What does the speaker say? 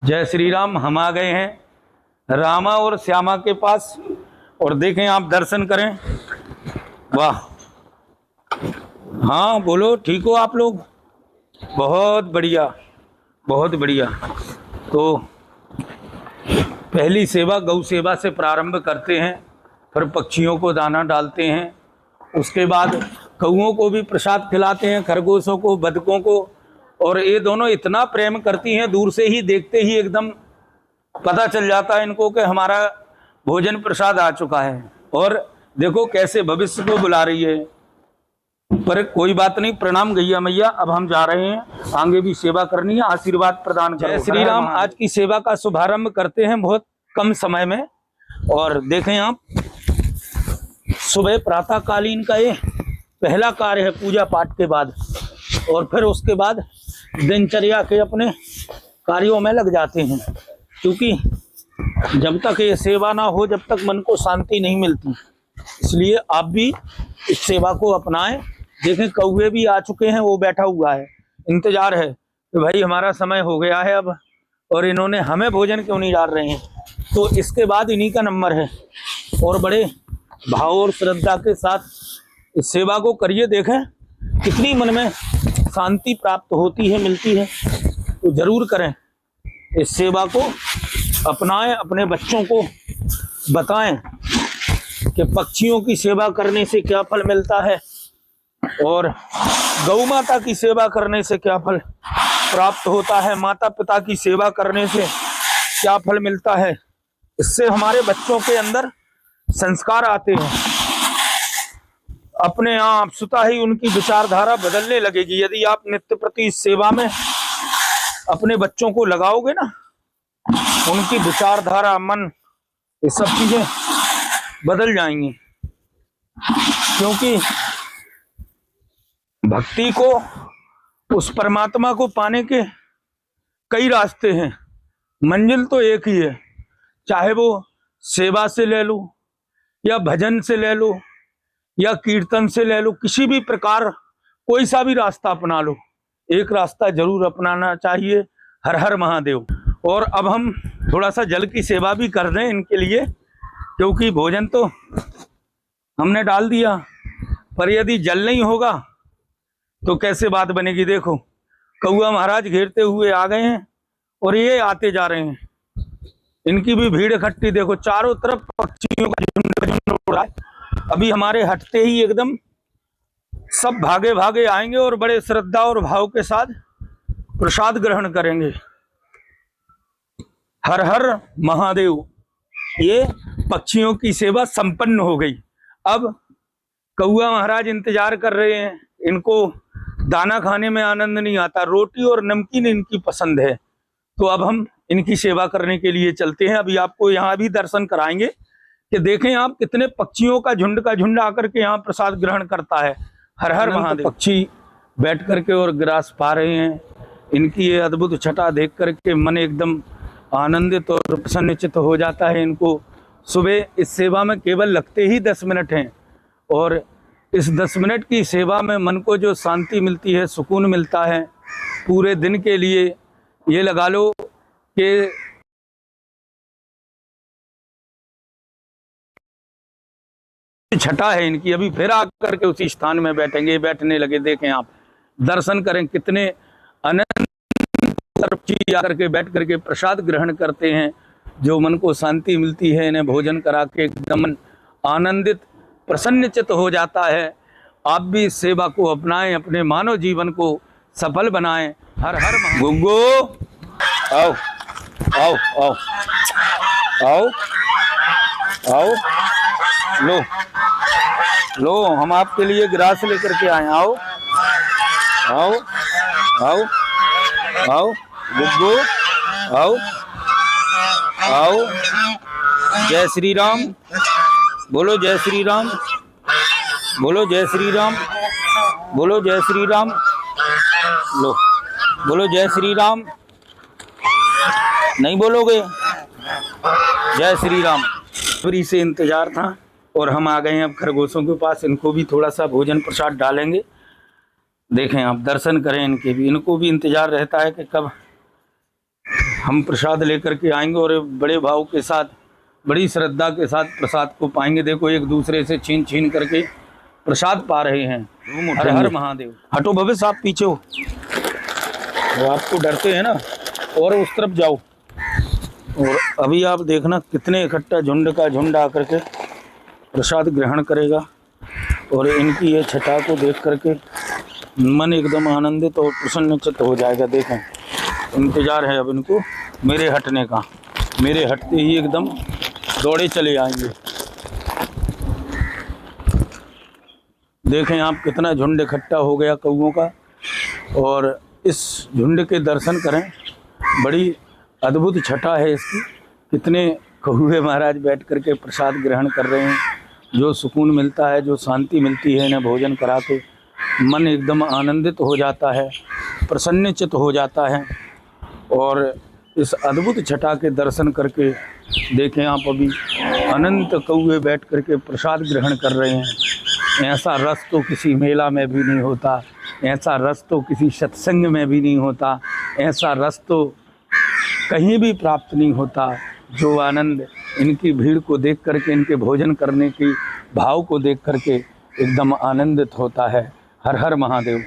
जय श्री राम। हम आ गए हैं रामा और श्यामा के पास और देखें, आप दर्शन करें। वाह, हाँ बोलो, ठीक हो आप लोग? बहुत बढ़िया, बहुत बढ़िया। तो पहली सेवा गौ सेवा से प्रारंभ करते हैं, फिर पक्षियों को दाना डालते हैं, उसके बाद कौओं को भी प्रसाद खिलाते हैं, खरगोशों को, बतखों को। और ये दोनों इतना प्रेम करती हैं, दूर से ही देखते ही एकदम पता चल जाता है इनको कि हमारा भोजन प्रसाद आ चुका है। और देखो कैसे भविष्य को बुला रही है। पर कोई बात नहीं, प्रणाम गैया मैया। अब हम जा रहे हैं, आगे भी सेवा करनी है, आशीर्वाद प्रदान करो। जय श्री राम। आज की सेवा का शुभारंभ करते हैं बहुत कम समय में। और देखें आप, सुबह प्रातःकालीन का ये पहला कार्य है पूजा पाठ के बाद, और फिर उसके बाद दिनचर्या के अपने कार्यों में लग जाते हैं। क्योंकि जब तक ये सेवा ना हो, जब तक मन को शांति नहीं मिलती। इसलिए आप भी इस सेवा को अपनाएं। देखें, कौवे भी आ चुके हैं, वो बैठा हुआ है, इंतजार है कि भाई हमारा समय हो गया है अब, और इन्होंने हमें भोजन क्यों नहीं डाल रहे हैं। तो इसके बाद इन्हीं का नंबर है। और बड़े भाव और श्रद्धा के साथ इस सेवा को करिए। देखें कितनी मन में शांति प्राप्त होती है, मिलती है। तो जरूर करें, इस सेवा को अपनाएं, अपने बच्चों को बताएं कि पक्षियों की सेवा करने से क्या फल मिलता है और गौ माता की सेवा करने से क्या फल प्राप्त होता है, माता पिता की सेवा करने से क्या फल मिलता है। इससे हमारे बच्चों के अंदर संस्कार आते हैं, अपने आप स्वतः ही उनकी विचारधारा बदलने लगेगी। यदि आप नित्य प्रति इस सेवा में अपने बच्चों को लगाओगे ना, उनकी विचारधारा, मन, ये सब चीजें बदल जाएंगी। क्योंकि भक्ति को, उस परमात्मा को पाने के कई रास्ते हैं, मंजिल तो एक ही है। चाहे वो सेवा से ले लो, या भजन से ले लो, या कीर्तन से ले लो, किसी भी प्रकार कोई सा भी रास्ता अपना लो, एक रास्ता जरूर अपनाना चाहिए। हर हर महादेव। और अब हम थोड़ा सा जल की सेवा भी कर दें इनके लिए, क्योंकि भोजन तो हमने डाल दिया, पर यदि जल नहीं होगा तो कैसे बात बनेगी। देखो कौआ महाराज घेरते हुए आ गए हैं और ये आते जा रहे हैं, इनकी भी भीड़ इकट्ठी। देखो चारों तरफ पक्षियों का झुंड उड़ रहा है। अभी हमारे हटते ही एकदम सब भागे भागे आएंगे और बड़े श्रद्धा और भाव के साथ प्रसाद ग्रहण करेंगे। हर हर महादेव। ये पक्षियों की सेवा संपन्न हो गई। अब कौआ महाराज इंतजार कर रहे हैं, इनको दाना खाने में आनंद नहीं आता, रोटी और नमकीन इनकी पसंद है। तो अब हम इनकी सेवा करने के लिए चलते हैं। अभी आपको यहाँ भी दर्शन कराएंगे कि देखें आप कितने पक्षियों का झुंड आकर के यहाँ प्रसाद ग्रहण करता है। हर हर महादेव। पक्षी बैठ करके और ग्रास पा रहे हैं। इनकी ये अद्भुत छटा देख करके मन एकदम आनंदित और प्रसन्नचित्त हो जाता है। इनको सुबह इस सेवा में केवल लगते ही 10 मिनट हैं, और इस 10 मिनट की सेवा में मन को जो शांति मिलती है, सुकून मिलता है, पूरे दिन के लिए ये लगा लो कि छटा है इनकी। अभी फिर आकर के उसी स्थान में बैठेंगे, बैठने लगे। देखें आप, दर्शन करें कितने अनंत आकर के बैठ करके प्रसाद ग्रहण करते हैं, जो मन को शांति मिलती है। इन्हें भोजन करा के एकदम आनंदित प्रसन्नचित्त हो जाता है। आप भी इस सेवा को अपनाएं, अपने मानव जीवन को सफल बनाएं। हर हर गुग्गू, आओ आओ आओ आओ आओ, लो लो, हम आपके लिए ग्रास लेकर के आए। आओ आओ आओ आओ गुग्गू, आओ आओ। जय श्री राम। बोलो जय श्री राम, बोलो जय श्री राम, बोलो जय श्री राम। लो, बोलो जय श्री राम। नहीं बोलोगे? जय श्री राम। फ्री से इंतजार था और हम आ गए हैं अब खरगोशों के पास। इनको भी थोड़ा सा भोजन प्रसाद डालेंगे। देखें आप, दर्शन करें इनके भी, इनको भी इंतजार रहता है कि कब हम प्रसाद लेकर के आएंगे और बड़े भाव के साथ, बड़ी श्रद्धा के साथ प्रसाद को पाएंगे। देखो एक दूसरे से छीन छीन करके प्रसाद पा रहे हैं। हर हर महादेव। हटो भविष्य, आप पीछे हो, वो आपको डरते हैं ना, और उस तरफ जाओ। और अभी आप देखना कितने इकट्ठा झुंड का झुंड आकर के प्रसाद ग्रहण करेगा। और इनकी ये छटा को देख करके मन एकदम आनंदित और प्रसन्नचित्त हो जाएगा। देखें, इंतज़ार है अब इनको मेरे हटने का। मेरे हटते ही एकदम दौड़े चले आएंगे। देखें आप कितना झुंड इकट्ठा हो गया कौओं का, और इस झुंड के दर्शन करें। बड़ी अद्भुत छटा है इसकी। कितने कौवे महाराज बैठ करके प्रसाद ग्रहण कर रहे हैं। जो सुकून मिलता है, जो शांति मिलती है इन्हें भोजन करा के, मन एकदम आनंदित हो जाता है, प्रसन्नचित्त हो जाता है। और इस अद्भुत छटा के दर्शन करके देखें आप, अभी अनंत कौवे बैठ करके प्रसाद ग्रहण कर रहे हैं। ऐसा रस तो किसी मेला में भी नहीं होता, ऐसा रस तो किसी सत्संग में भी नहीं होता, ऐसा रस तो कहीं भी प्राप्त नहीं होता। जो आनंद इनकी भीड़ को देख करके, इनके भोजन करने की भाव को देख करके एकदम आनंदित होता है। हर हर महादेव।